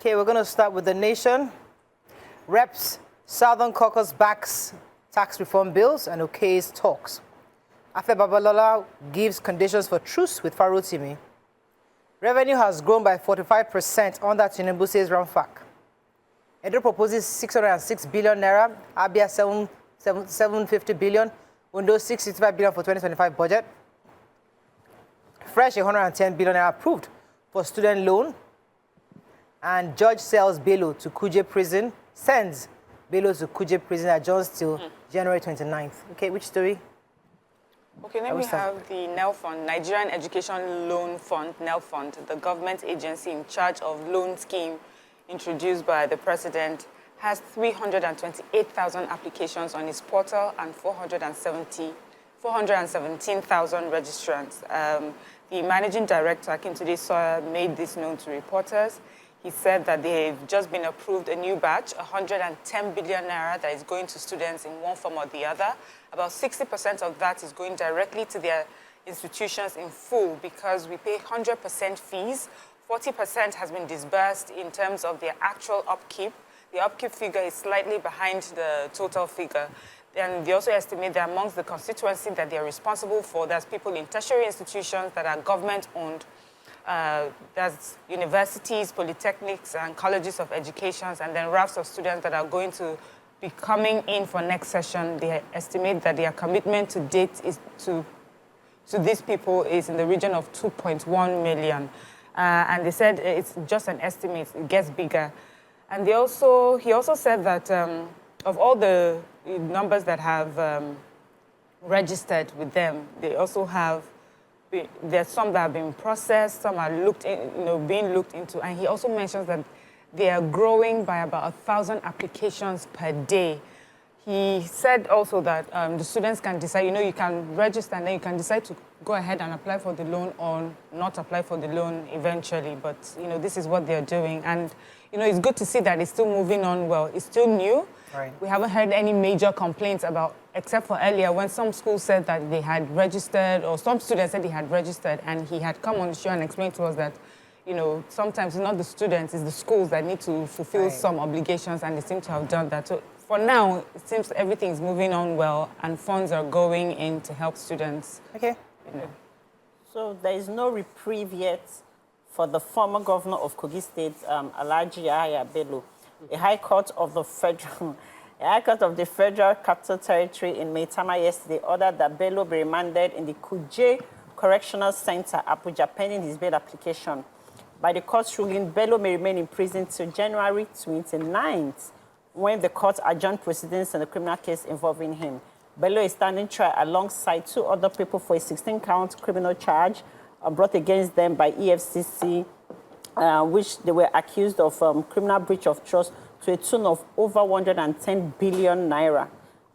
Okay, we're going to start with the nation. Reps Southern Caucus backs tax reform bills and okays talks. Afe Babalola gives conditions for truce with Farotimi. Revenue has grown by 45% under Tinubu's Ramfak. Edo proposes 606 billion naira, Abia 750 billion, Ondo 665 billion for 2025 budget. Fresh 110 billion naira approved for student loan. And judge sells Bello to Kuje prison, sends Bello to Kuje prison adjourns till January 29th. Okay, which story? Okay, then we have the NEL Fund, Nigerian Education Loan Fund, NEL Fund, the government agency in charge of loan scheme introduced by the president, has 328,000 applications on its portal and 417,000 registrants. The managing director, Akintude Sawyer, made this known to reporters. He said that they've just been approved a new batch, 110 billion naira, that is going to students in one form or the other. About 60% of that is going directly to their institutions in full because we pay 100% fees. 40% has been disbursed in terms of their actual upkeep. The upkeep figure is slightly behind the total figure. And they also estimate that amongst the constituency that they are responsible for, there's people in tertiary institutions that are government-owned. There's universities, polytechnics, and colleges of education, and then rafts of students that are going to be coming in for next session. They estimate that their commitment to date is to these people is in the region of 2.1 million. And they said it's just an estimate, it gets bigger. And he also said that of all the numbers that have registered with them, they also have there's some that have been processed, some are being looked into, and he also mentions that they are growing by about 1,000 applications per day. He said also that the students can decide, you can register and then you can decide to go ahead and apply for the loan or not apply for the loan eventually, but this is what they're doing. And it's good to see that it's still moving on well. It's still new. Right. We haven't heard any major complaints about, except for earlier when some schools said that they had registered, or some students said they had registered, and he had come on the show and explained to us that, sometimes it's not the students, it's the schools that need to fulfill some obligations, and they seem to have done that. So for now, it seems everything is moving on well, and funds are going in to help students. Okay. So there is no reprieve yet for the former governor of Kogi State, Alhaji Yahaya Bello. A High Court of the Federal Capital Territory in Maitama yesterday ordered that Bello be remanded in the Kuje Correctional Center, Abuja, pending his bail application. By the court's ruling, Bello may remain in prison till January 29th, when the court adjourned proceedings in the criminal case involving him. Bello is standing trial alongside two other people for a 16-count criminal charge brought against them by EFCC, which they were accused of criminal breach of trust to a tune of over 110 billion naira.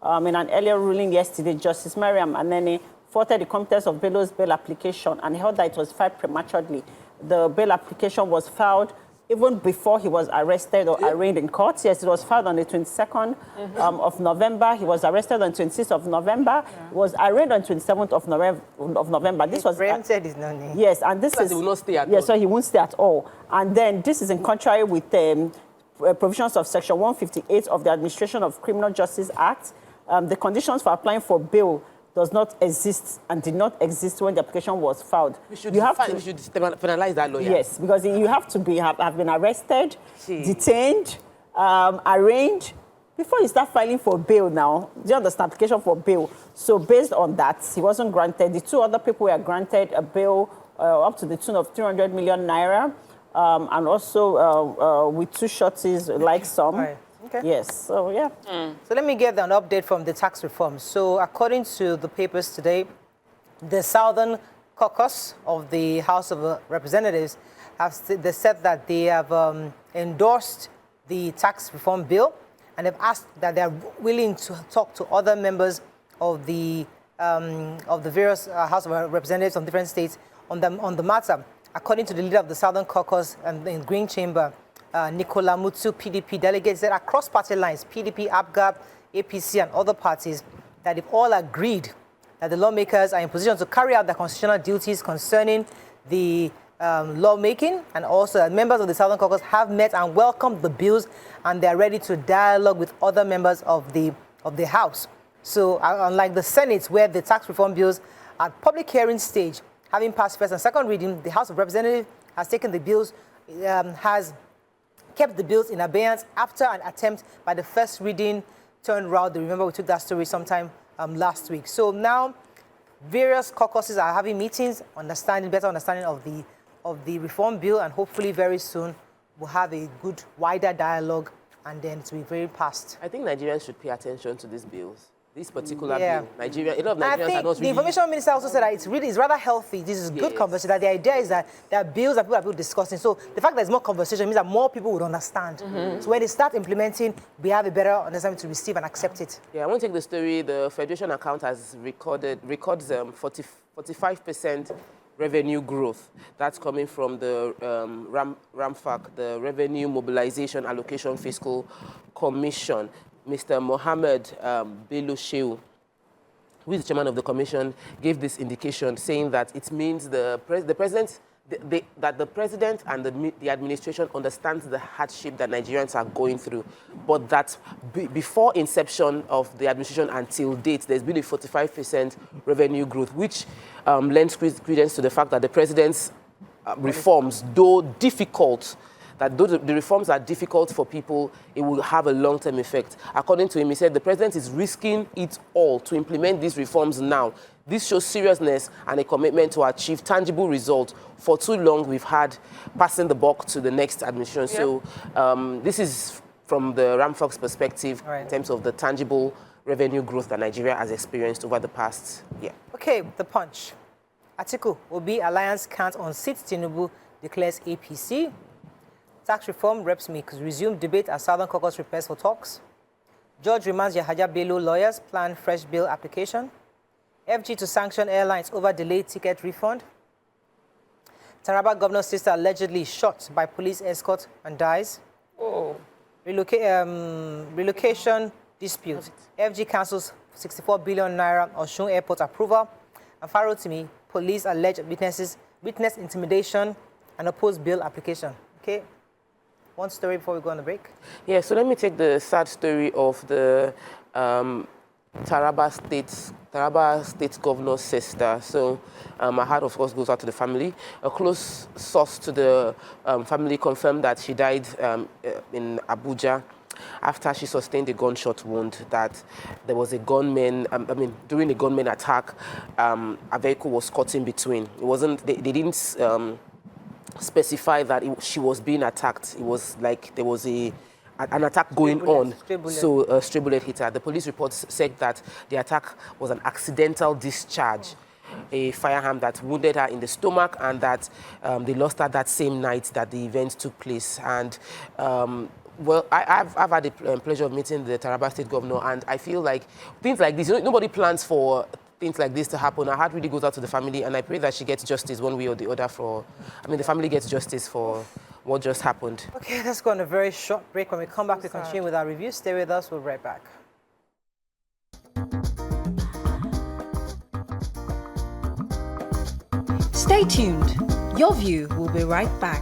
In an earlier ruling yesterday, Justice Mariam Anene faulted the competence of Bello's bail application and held that it was filed prematurely. The bail application was filed even before he was arrested or arraigned in court. Yes, it was filed on the 22nd of November. He was arrested on the 26th of November. He was arraigned on the 27th of November. This was said his name. Yes, and this is... He will not stay at all. Yes, so he won't stay at all. And then this is in contrary with provisions of Section 158 of the Administration of Criminal Justice Act. The conditions for applying for bail does not exist and did not exist when the application was filed. We should penalize that lawyer. Yes, because you have to have been arrested, detained, arraigned, before you start filing for bail now. Do you understand? Application for bail. So based on that, he wasn't granted. The two other people were granted a bail up to the tune of 300 million naira, and also with two shorties like some. Right. Okay. Yes, so yeah. So let me get an update from the tax reform. So according to the papers today, the Southern Caucus of the House of Representatives they said that they have endorsed the tax reform bill, and they've asked that they are willing to talk to other members of the various House of Representatives from different states on the matter. According to the leader of the Southern Caucus and in Green Chamber, Nicola Mutsu, PDP delegates, that across party lines, PDP, APGAP, APC, and other parties, that they've all agreed that the lawmakers are in position to carry out their constitutional duties concerning the lawmaking, and also members of the Southern Caucus have met and welcomed the bills, and they are ready to dialogue with other members of the House. So unlike the Senate, where the tax reform bills at public hearing stage, having passed first and second reading, the House of Representatives has taken the bills, has kept the bills in abeyance after an attempt by the first reading turned round. Remember, we took that story sometime last week. So now various caucuses are having meetings, better understanding of the reform bill, and hopefully very soon we'll have a good, wider dialogue, and then it will be very passed. I think Nigerians should pay attention to these bills. This particular bill, a lot of Nigerians are not really... The information minister also said that it's rather healthy. This is good conversation. That the idea is that there are bills that people are discussing. So the fact that there's more conversation means that more people would understand. So when they start implementing, we have a better understanding to receive and accept it. Yeah, I want to take the story. The Federation account has records 45% revenue growth. That's coming from the RAMFAC, the Revenue Mobilization Allocation Fiscal Commission. Mr. Mohammed Bello Shehu, who is the chairman of the commission, gave this indication, saying that it means that the president and the administration understands the hardship that Nigerians are going through, but that before inception of the administration until date, there's been a 45% revenue growth, which lends credence to the fact that the president's reforms, though difficult, that though the reforms are difficult for people, it will have a long-term effect. According to him, he said the president is risking it all to implement these reforms now. This shows seriousness and a commitment to achieve tangible results. For too long, we've had passing the buck to the next administration. Yep. So this is from the RAMFOC's perspective in terms of the tangible revenue growth that Nigeria has experienced over the past year. Okay, the punch. Atiku Obi alliance can't unseat Tinubu, declares APC. Tax reform reps may resume debate as Southern Caucus prepares for talks. Judge remands Yahaya Bello lawyers plan fresh bill application. FG to sanction airlines over delayed ticket refund. Taraba governor's sister allegedly shot by police escort and dies. Relocation dispute. FG cancels 64 billion naira Osun airport approval. And Farotimi, police alleged witness intimidation and oppose bill application. Okay. One story before we go on the break. Yeah, so let me take the sad story of the Taraba State Governor's sister. So my heart, of course, goes out to the family. A close source to the family confirmed that she died in Abuja after she sustained a gunshot wound, that there was a gunman, during a gunman attack, a vehicle was caught in between. It wasn't, they didn't specify that she was being attacked. It was like there was an attack going on, so a stray bullet hit her. The police reports said that the attack was an accidental discharge, a firearm that wounded her in the stomach, and that they lost her that same night that the event took place. And well, I've had the pleasure of meeting the Taraba State Governor, and I feel like things like this, nobody plans for things like this to happen. Our heart really goes out to the family, and I pray that she gets justice one way or the other the family gets justice for what just happened. Okay, let's go on a very short break. When we come back, we continue with our review. Stay with us. We'll be right back. Stay tuned. Your View will be right back.